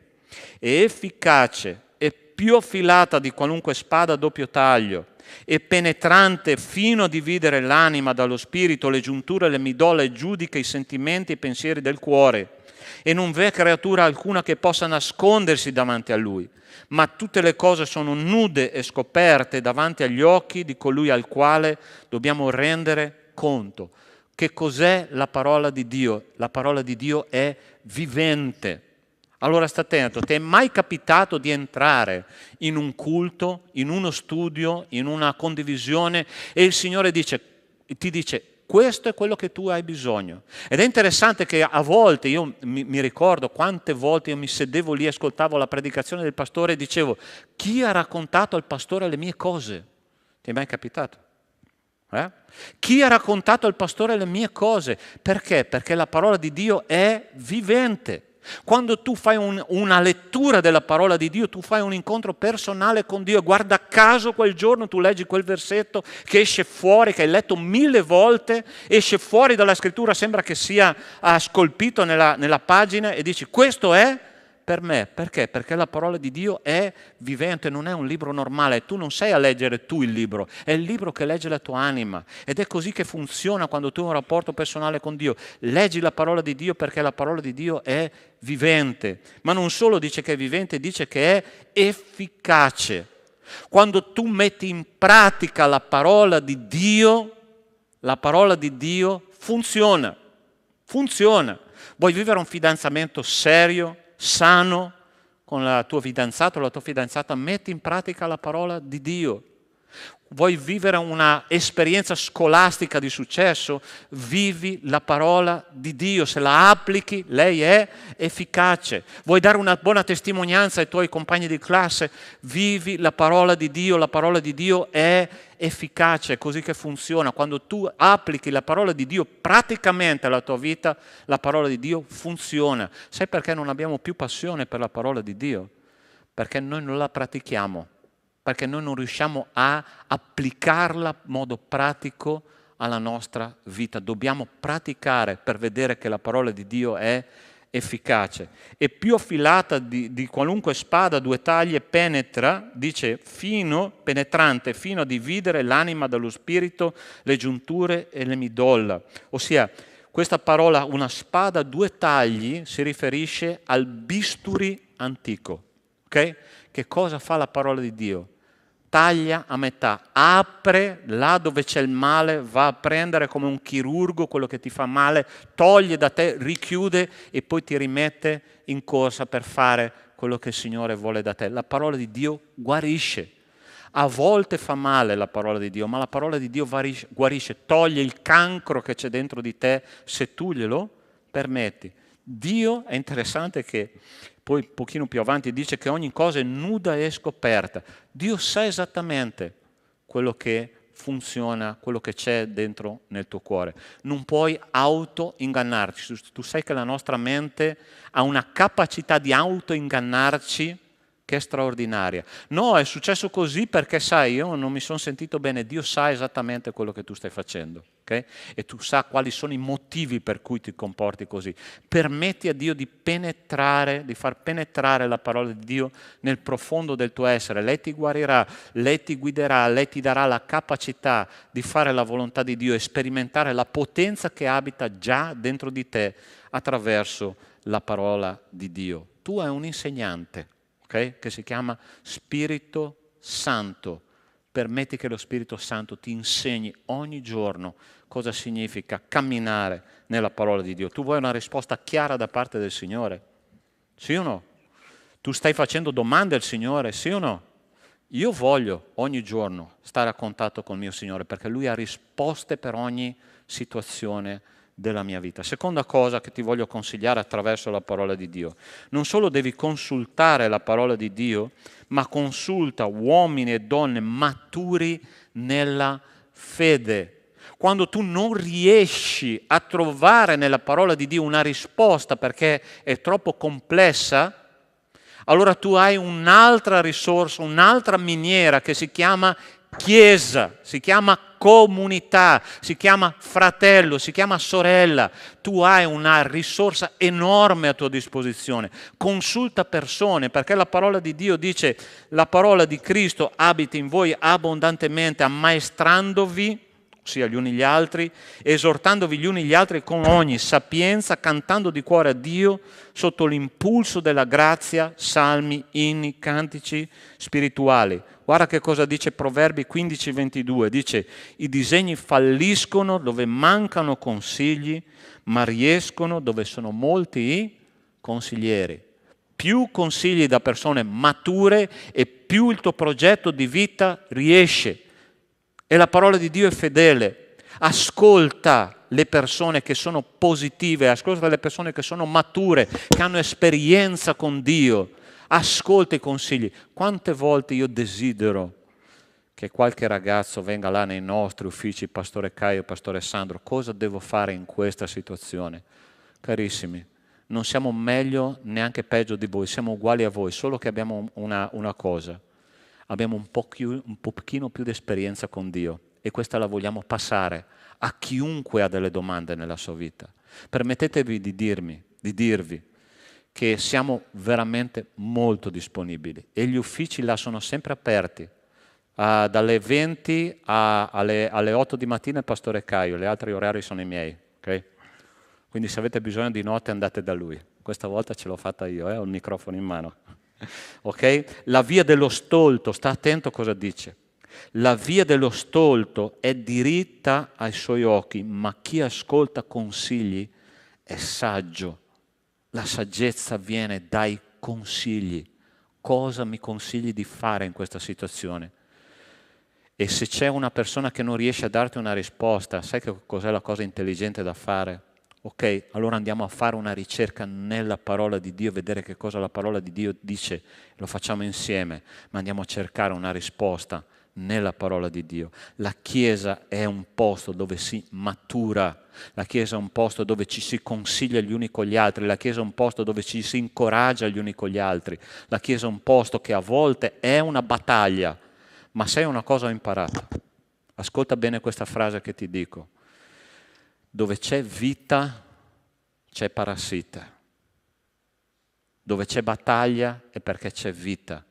è efficace, è più affilata di qualunque spada a doppio taglio, è penetrante fino a dividere l'anima dallo spirito, le giunture, le midolla, e giudica i sentimenti e i pensieri del cuore. E non v'è creatura alcuna che possa nascondersi davanti a Lui, ma tutte le cose sono nude e scoperte davanti agli occhi di colui al quale dobbiamo rendere conto. Che cos'è la parola di Dio? La parola di Dio è vivente. Allora sta attento, ti è mai capitato di entrare in un culto, in uno studio, in una condivisione e il Signore ti dice: questo è quello che tu hai bisogno? Ed è interessante che a volte, io mi ricordo quante volte io mi sedevo lì, ascoltavo la predicazione del pastore e dicevo: chi ha raccontato al pastore le mie cose? Ti è mai capitato? Chi ha raccontato al pastore le mie cose? Perché? Perché la parola di Dio è vivente. Quando tu fai una lettura della parola di Dio, tu fai un incontro personale con Dio e guarda caso quel giorno tu leggi quel versetto che esce fuori, che hai letto 1000 volte, esce fuori dalla scrittura, sembra che sia scolpito nella pagina, e dici: questo è per me. Perché? Perché la parola di Dio è vivente, non è un libro normale. Tu non sei a leggere tu il libro, è il libro che legge la tua anima. Ed è così che funziona quando tu hai un rapporto personale con Dio. Leggi la parola di Dio perché la parola di Dio è vivente. Ma non solo dice che è vivente, dice che è efficace. Quando tu metti in pratica la parola di Dio funziona. Funziona. Vuoi vivere un fidanzamento serio, sano con la tua fidanzata o la tua fidanzata? Metti in pratica la parola di Dio. Vuoi vivere una esperienza scolastica di successo? Vivi la parola di Dio. Se la applichi, lei è efficace. Vuoi dare una buona testimonianza ai tuoi compagni di classe? Vivi la parola di Dio. La parola di Dio è efficace, è così che funziona. Quando tu applichi la parola di Dio praticamente alla tua vita, la parola di Dio funziona. Sai perché non abbiamo più passione per la parola di Dio? Perché noi non la pratichiamo. Perché noi non riusciamo a applicarla in modo pratico alla nostra vita. Dobbiamo praticare per vedere che la parola di Dio è efficace. È più affilata di qualunque spada a 2 taglie, penetra, dice penetrante, fino a dividere l'anima dallo spirito, le giunture e le midolla. Ossia, Questa parola, una spada a due tagli, si riferisce al bisturi antico. Okay? Che cosa fa la parola di Dio? Taglia a metà, apre là dove c'è il male, va a prendere come un chirurgo quello che ti fa male, toglie da te, richiude e poi ti rimette in corsa per fare quello che il Signore vuole da te. La parola di Dio guarisce. A volte fa male la parola di Dio, ma la parola di Dio guarisce, toglie il cancro che c'è dentro di te se tu glielo permetti. Dio, è interessante che poi un pochino più avanti dice che ogni cosa è nuda e scoperta. Dio sa esattamente quello che funziona, quello che c'è dentro nel tuo cuore. Non puoi auto-ingannarci. Tu sai che la nostra mente ha una capacità di auto-ingannarci che è straordinaria. No, è successo così perché sai, io non mi sono sentito bene. Dio sa esattamente quello che tu stai facendo, ok? E tu sa quali sono i motivi per cui ti comporti così. Permetti a Dio di penetrare, di far penetrare la parola di Dio nel profondo del tuo essere. Lei ti guarirà, lei ti guiderà, lei ti darà la capacità di fare la volontà di Dio e sperimentare la potenza che abita già dentro di te attraverso la parola di Dio. Tu hai un insegnante, okay? Che si chiama Spirito Santo. Permetti che lo Spirito Santo ti insegni ogni giorno cosa significa camminare nella parola di Dio. Tu vuoi una risposta chiara da parte del Signore? Sì o no? Tu stai facendo domande al Signore? Sì o no? Io voglio ogni giorno stare a contatto con il mio Signore perché Lui ha risposte per ogni situazione della mia vita. Seconda cosa che ti voglio consigliare attraverso la parola di Dio. Non solo devi consultare la parola di Dio, ma consulta uomini e donne maturi nella fede. Quando tu non riesci a trovare nella parola di Dio una risposta perché è troppo complessa, allora tu hai un'altra risorsa, un'altra miniera che si chiama Chiesa, si chiama comunità, si chiama fratello, si chiama sorella. Tu hai una risorsa enorme a tua disposizione. Consulta persone, perché la parola di Dio dice: la parola di Cristo abiti in voi abbondantemente, ammaestrandovi, ossia gli uni gli altri, esortandovi gli uni gli altri con ogni sapienza, cantando di cuore a Dio sotto l'impulso della grazia, salmi, inni, cantici spirituali. Guarda che cosa dice Proverbi 15:22, dice: i disegni falliscono dove mancano consigli, ma riescono dove sono molti i consiglieri. Più consigli da persone mature e più il tuo progetto di vita riesce. E la parola di Dio è fedele. Ascolta le persone che sono positive, ascolta le persone che sono mature, che hanno esperienza con Dio. Ascolta i consigli. Quante volte io desidero che qualche ragazzo venga là nei nostri uffici, Pastore Caio, Pastore Sandro, cosa devo fare in questa situazione? Carissimi, non siamo meglio neanche peggio di voi, siamo uguali a voi, solo che abbiamo una cosa. Abbiamo un pochino più di esperienza con Dio e questa la vogliamo passare a chiunque ha delle domande nella sua vita. Permettetevi di dirvi che siamo veramente molto disponibili e gli uffici là sono sempre aperti, dalle 20 alle 8 di mattina il Pastore Caio, gli altri orari sono i miei, ok? Quindi se avete bisogno di notte andate da lui. Questa volta ce l'ho fatta io, ho il microfono in mano. Ok? La via dello stolto, sta attento cosa dice. La via dello stolto è diritta ai suoi occhi, ma chi ascolta consigli è saggio. La saggezza viene dai consigli. Cosa mi consigli di fare in questa situazione? E se c'è una persona che non riesce a darti una risposta, sai che cos'è la cosa intelligente da fare? Ok, allora andiamo a fare una ricerca nella parola di Dio, vedere che cosa la parola di Dio dice, lo facciamo insieme, ma andiamo a cercare una risposta nella parola di Dio. La Chiesa è un posto dove si matura, la Chiesa è un posto dove ci si consiglia gli uni con gli altri, la Chiesa è un posto dove ci si incoraggia gli uni con gli altri, la Chiesa è un posto che a volte è una battaglia, ma sai una cosa ho imparato? Ascolta bene questa frase che ti dico. Dove c'è vita, c'è parassita. Dove c'è battaglia è perché c'è vita.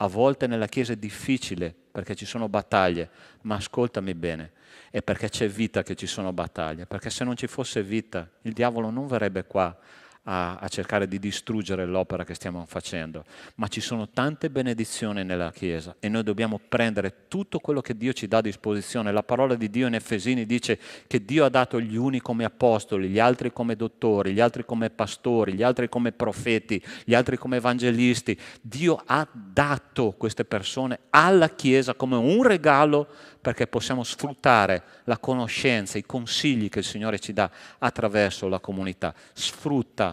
A volte nella Chiesa è difficile perché ci sono battaglie, ma ascoltami bene, è perché c'è vita che ci sono battaglie, perché se non ci fosse vita il diavolo non verrebbe qua a cercare di distruggere l'opera che stiamo facendo, ma ci sono tante benedizioni nella Chiesa e noi dobbiamo prendere tutto quello che Dio ci dà a disposizione. La parola di Dio in Efesini dice che Dio ha dato gli uni come apostoli, gli altri come dottori, gli altri come pastori, gli altri come profeti, gli altri come evangelisti. Dio ha dato queste persone alla Chiesa come un regalo perché possiamo sfruttare la conoscenza, i consigli che il Signore ci dà attraverso la comunità. Sfrutta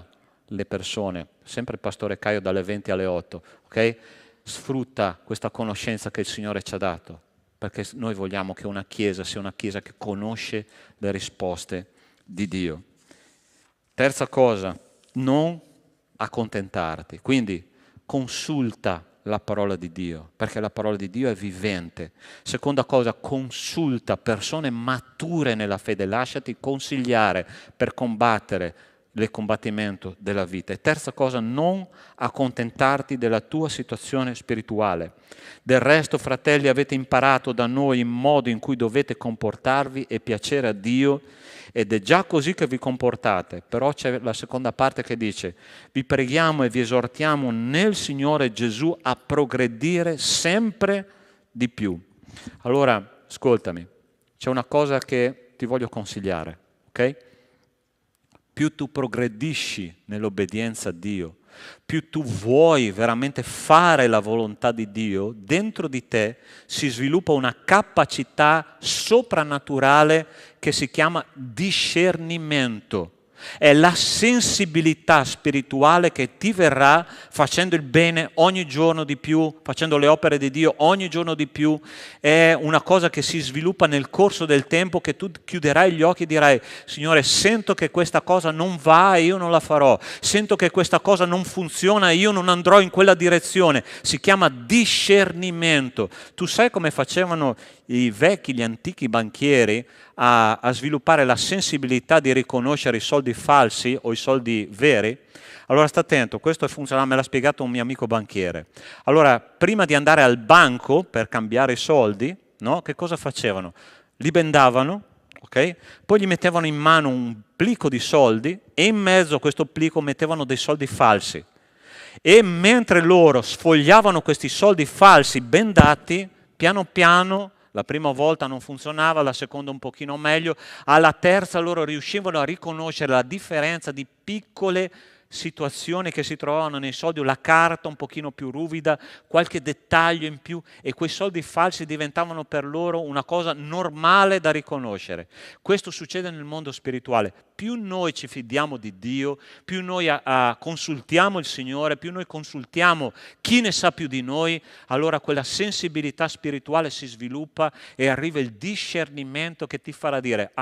le persone, sempre il pastore Caio dalle 20 alle 8, ok? Sfrutta questa conoscenza che il Signore ci ha dato, perché noi vogliamo che una Chiesa sia una Chiesa che conosce le risposte di Dio. Terza cosa, non accontentarti, quindi consulta la parola di Dio, perché la parola di Dio è vivente. Seconda cosa, consulta persone mature nella fede, lasciati consigliare per combattere il combattimento della vita. E terza cosa, non accontentarti della tua situazione spirituale. Del resto, fratelli, avete imparato da noi il modo in cui dovete comportarvi e piacere a Dio, ed è già così che vi comportate. Però c'è la seconda parte che dice: vi preghiamo e vi esortiamo nel Signore Gesù a progredire sempre di più. Allora, ascoltami, c'è una cosa che ti voglio consigliare, ok? Più tu progredisci nell'obbedienza a Dio, più tu vuoi veramente fare la volontà di Dio, dentro di te si sviluppa una capacità soprannaturale che si chiama discernimento. È la sensibilità spirituale che ti verrà facendo il bene ogni giorno di più, facendo le opere di Dio ogni giorno di più. È una cosa che si sviluppa nel corso del tempo, che tu chiuderai gli occhi e dirai: Signore, sento che questa cosa non va e io non la farò, sento che questa cosa non funziona e io non andrò in quella direzione. Si chiama discernimento. Tu sai come facevano i vecchi, gli antichi banchieri a sviluppare la sensibilità di riconoscere i soldi falsi o i soldi veri? Allora sta attento, questo funziona, me l'ha spiegato un mio amico banchiere. Allora, prima di andare al banco per cambiare i soldi, no? Che cosa facevano? Li bendavano, ok? Poi gli mettevano in mano un plico di soldi e in mezzo a questo plico mettevano dei soldi falsi. E mentre loro sfogliavano questi soldi falsi bendati, piano piano, la prima volta non funzionava, la seconda un pochino meglio, alla terza loro riuscivano a riconoscere la differenza di piccole situazioni che si trovavano nei soldi, la carta un pochino più ruvida, qualche dettaglio in più, e quei soldi falsi diventavano per loro una cosa normale da riconoscere. Questo succede nel mondo spirituale. Più noi ci fidiamo di Dio, più noi consultiamo il Signore, più noi consultiamo chi ne sa più di noi, allora quella sensibilità spirituale si sviluppa e arriva il discernimento che ti farà dire: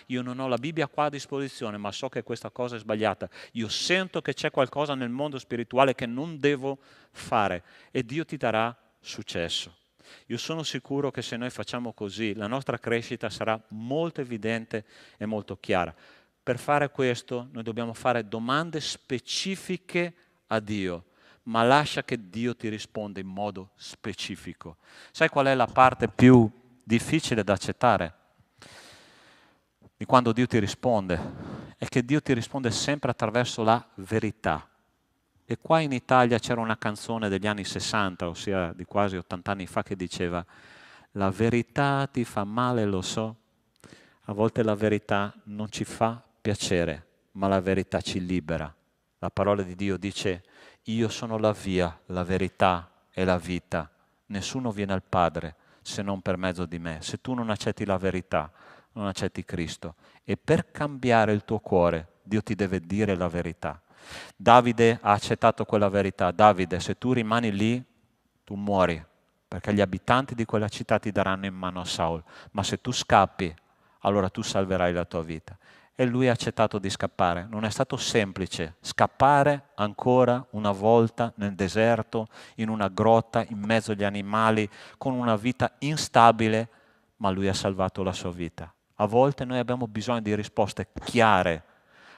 io non ho la Bibbia qua a disposizione, ma so che questa cosa è sbagliata. Io sento che c'è qualcosa nel mondo spirituale che non devo fare, e Dio ti darà successo. Io sono sicuro che se noi facciamo così, la nostra crescita sarà molto evidente e molto chiara. Per fare questo noi dobbiamo fare domande specifiche a Dio, ma lascia che Dio ti risponda in modo specifico. Sai qual è la parte più difficile da accettare di quando Dio ti risponde? È che Dio ti risponde sempre attraverso la verità. E qua in Italia c'era una canzone degli anni 60, ossia di quasi 80 anni fa, che diceva: la verità ti fa male, lo so. A volte la verità non ci fa piacere, ma la verità ci libera. La parola di Dio dice: io sono la via, la verità e la vita. Nessuno viene al Padre se non per mezzo di me. Se tu non accetti la verità, non accetti Cristo. E per cambiare il tuo cuore, Dio ti deve dire la verità. Davide ha accettato quella verità. Davide, se tu rimani lì, tu muori, perché gli abitanti di quella città ti daranno in mano a Saul. Ma se tu scappi, allora tu salverai la tua vita. E lui ha accettato di scappare. Non è stato semplice scappare ancora una volta nel deserto, in una grotta, in mezzo agli animali, con una vita instabile, ma lui ha salvato la sua vita. A volte noi abbiamo bisogno di risposte chiare,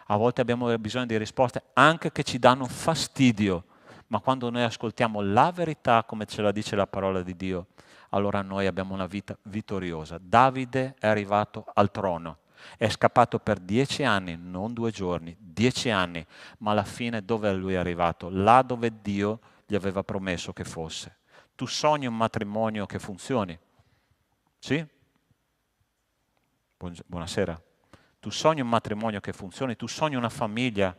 a volte abbiamo bisogno di risposte anche che ci danno fastidio, Ma quando noi ascoltiamo la verità, come ce la dice la parola di Dio, allora noi abbiamo una vita vittoriosa. Davide è arrivato al trono, è scappato per 10 anni, non 2 giorni, 10 anni, ma alla fine dove lui è arrivato? Là dove Dio gli aveva promesso che fosse. Tu sogni un matrimonio che funzioni? Sì? Buonasera. Tu sogni un matrimonio che funzioni? Tu sogni una famiglia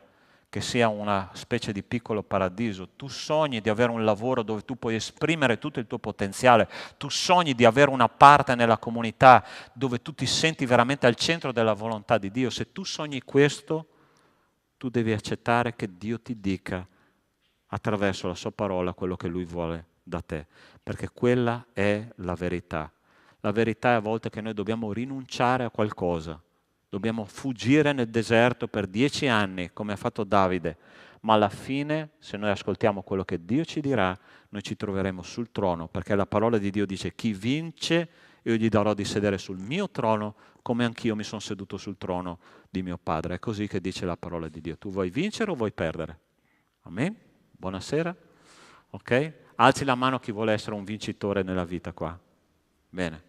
che sia una specie di piccolo paradiso? Tu sogni di avere un lavoro dove tu puoi esprimere tutto il tuo potenziale? Tu sogni di avere una parte nella comunità dove tu ti senti veramente al centro della volontà di Dio? Se tu sogni questo, tu devi accettare che Dio ti dica attraverso la sua parola quello che Lui vuole da te, perché quella è la verità. La verità è a volte che noi dobbiamo rinunciare a qualcosa, dobbiamo fuggire nel deserto per 10 anni, come ha fatto Davide, ma alla fine, se noi ascoltiamo quello che Dio ci dirà, noi ci troveremo sul trono, perché la parola di Dio dice: chi vince, io gli darò di sedere sul mio trono, come anch'io mi sono seduto sul trono di mio Padre. È così che dice la parola di Dio. Tu vuoi vincere o vuoi perdere? Amen? Buonasera. Ok? Alzi la mano chi vuole essere un vincitore nella vita qua. Bene.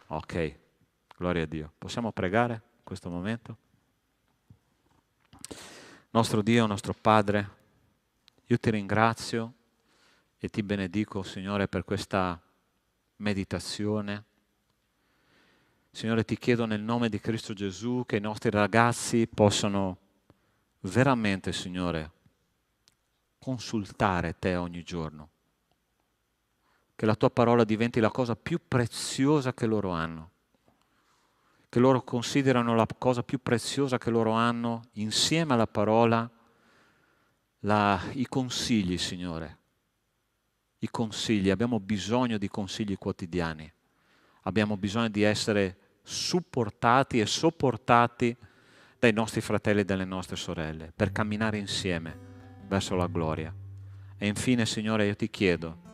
Ok. Gloria a Dio. Possiamo pregare in questo momento? Nostro Dio, nostro Padre, io ti ringrazio e ti benedico, Signore, per questa meditazione. Signore, ti chiedo nel nome di Cristo Gesù che i nostri ragazzi possano veramente, Signore, consultare te ogni giorno. Che la tua parola diventi la cosa più preziosa che loro hanno. Che loro considerano la cosa più preziosa che loro hanno, insieme alla parola, i consigli, Signore. I consigli. Abbiamo bisogno di consigli quotidiani. Abbiamo bisogno di essere supportati e sopportati dai nostri fratelli e dalle nostre sorelle per camminare insieme verso la gloria. E infine, Signore, io ti chiedo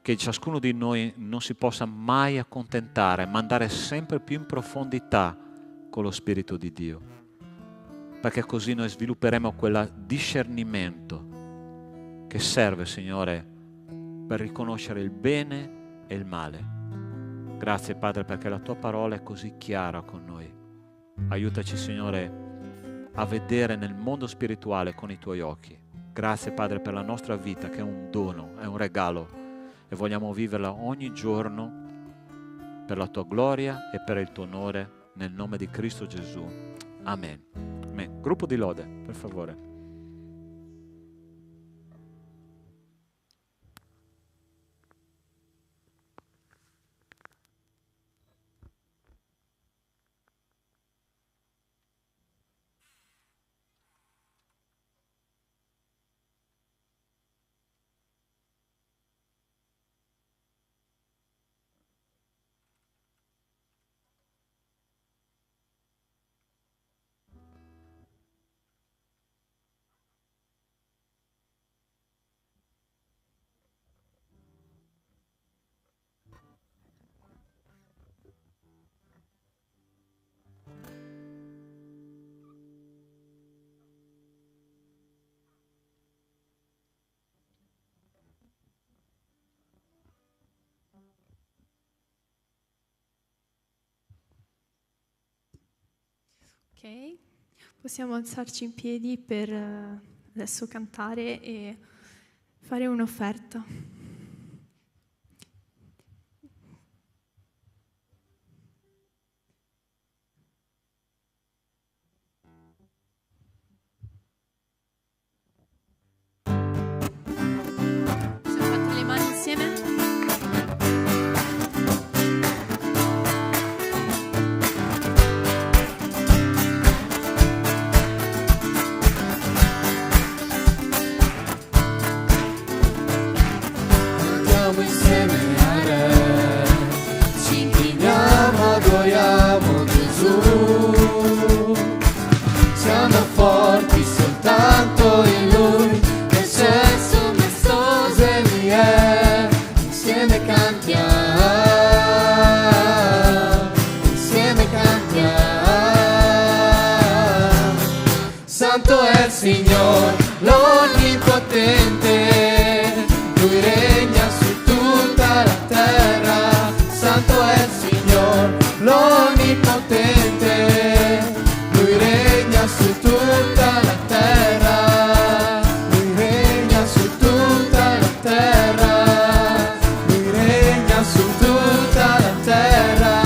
che ciascuno di noi non si possa mai accontentare, ma andare sempre più in profondità con lo Spirito di Dio, perché così noi svilupperemo quel discernimento che serve, Signore, per riconoscere il bene e il male. Grazie, Padre, perché la tua parola è così chiara con noi. Aiutaci, Signore, a vedere nel mondo spirituale con i tuoi occhi. Grazie, Padre, per la nostra vita, che è un dono, è un regalo, e vogliamo viverla ogni giorno per la tua gloria e per il tuo onore, nel nome di Cristo Gesù. Amen. Amen. Gruppo di lode, per favore. Ok, possiamo alzarci in piedi per adesso cantare e fare un'offerta. Possiamo mettere le mani insieme? Santo è il Signore, l'Onnipotente. l'Onnipotente, Lui regna su tutta la terra. Santo è il Signore, l'Onnipotente, Lui regna su tutta la terra. Lui regna su tutta la terra. Lui regna su tutta la terra.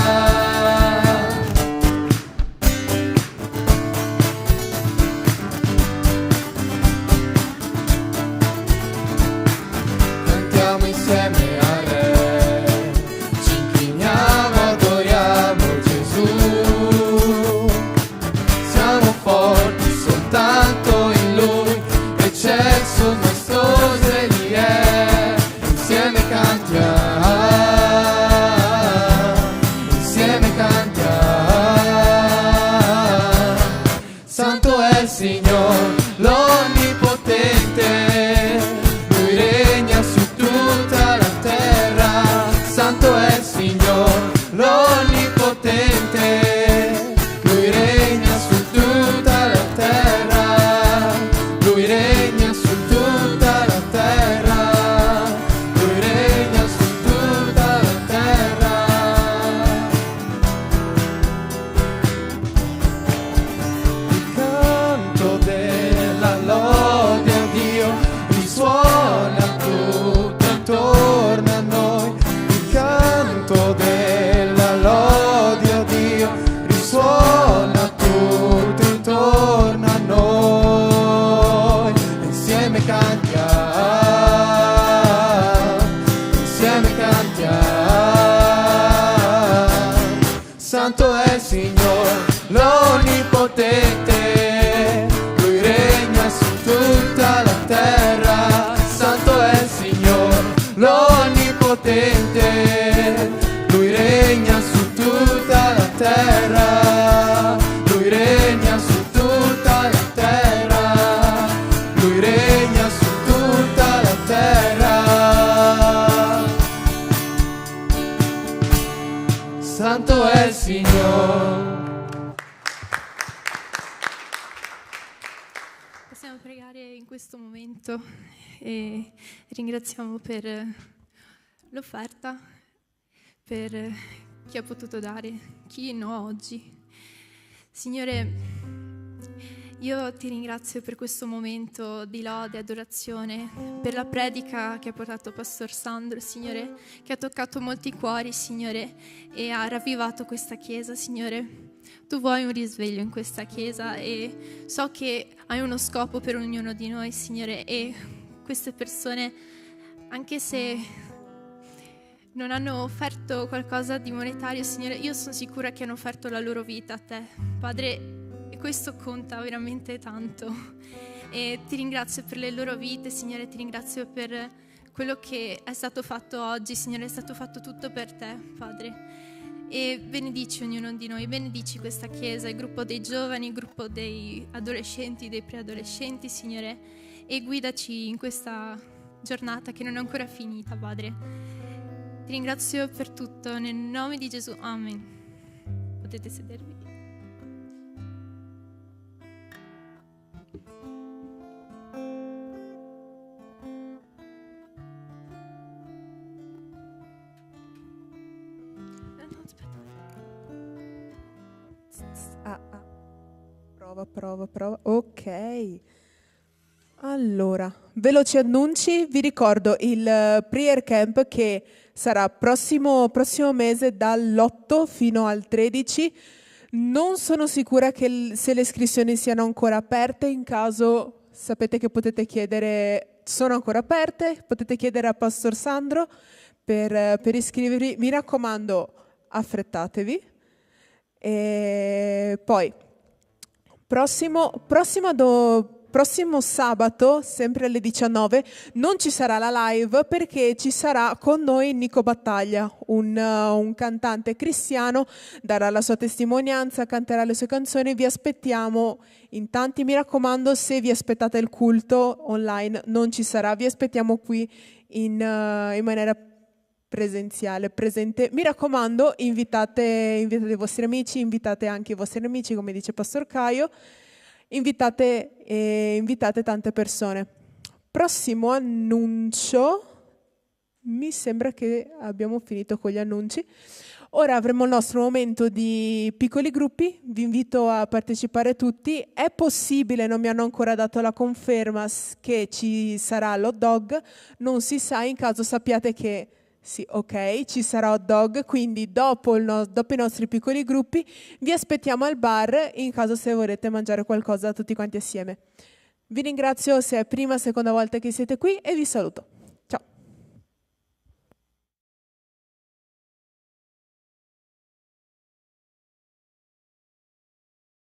Cantiamo insieme al Re, ci inchiniamo, adoriamo Gesù. Siamo forti soltanto in Lui, eccelso, maestoso Egli è. Insieme cantiamo, insieme cantiamo. Santo è il Signore, l'Onnipotente, Lui regna su tutta la terra. Santo è il Signore, l'Onnipotente, Lui regna su tutta la terra. Lui regna su tutta la terra. Lui regna su tutta la terra. Il canto della lode a Dio risuona tutto intorno a noi. Il canto della lode a Dio risuona tutto intorno a noi. Insieme cantiamo, insieme cantiamo. Santo è il Signore, l'Onnipotente, Lui regna su tutta la terra. Santo è il Signore, l'Onnipotente, Lui regna su tutta la terra. Lui regna su tutta la terra. Lui regna su tutta la terra. Santo è il Signore. Possiamo pregare in questo momento e ringraziamo per l'offerta, per chi ha potuto dare, chi no oggi. Signore, io ti ringrazio per questo momento di lode, adorazione, per la predica che ha portato Pastor Sandro, Signore, che ha toccato molti cuori, Signore, e ha ravvivato questa chiesa, Signore. Tu vuoi un risveglio in questa chiesa e so che hai uno scopo per ognuno di noi, Signore, e queste persone, anche se non hanno offerto qualcosa di monetario, Signore, io sono sicura che hanno offerto la loro vita a Te, Padre, e questo conta veramente tanto. E ti ringrazio per le loro vite, Signore, ti ringrazio per quello che è stato fatto oggi, Signore, è stato fatto tutto per Te, Padre. E benedici ognuno di noi, benedici questa chiesa, il gruppo dei giovani, il gruppo dei adolescenti, dei preadolescenti, Signore, e guidaci in questa giornata che non è ancora finita, Padre. Ti ringrazio per tutto, nel nome di Gesù, amen. Potete sedervi. Prova. Ok. Allora, veloci annunci. Vi ricordo il prayer camp che sarà prossimo mese dall'8 fino al 13. Non sono sicura che se le iscrizioni siano ancora aperte. In caso sapete che potete chiedere, sono ancora aperte, potete chiedere a Pastor Sandro per iscrivervi. Mi raccomando, affrettatevi. E poi prossimo sabato, sempre alle 19, non ci sarà la live perché ci sarà con noi Nico Battaglia, un cantante cristiano, darà la sua testimonianza, canterà le sue canzoni. Vi aspettiamo in tanti, mi raccomando, se vi aspettate il culto online non ci sarà, vi aspettiamo qui in maniera presenziale, presente. Mi raccomando, invitate i vostri amici, invitate anche i vostri amici, come dice Pastor Caio. Invitate tante persone. Prossimo annuncio. Mi sembra che abbiamo finito con gli annunci. Ora avremo il nostro momento di piccoli gruppi, vi invito a partecipare tutti. È possibile, non mi hanno ancora dato la conferma, che ci sarà l'hot dog, non si sa, in caso sappiate che sì, ok, ci sarà hot dog, quindi dopo i nostri piccoli gruppi vi aspettiamo al bar in caso se volete mangiare qualcosa tutti quanti assieme. Vi ringrazio se è prima o seconda volta che siete qui e vi saluto.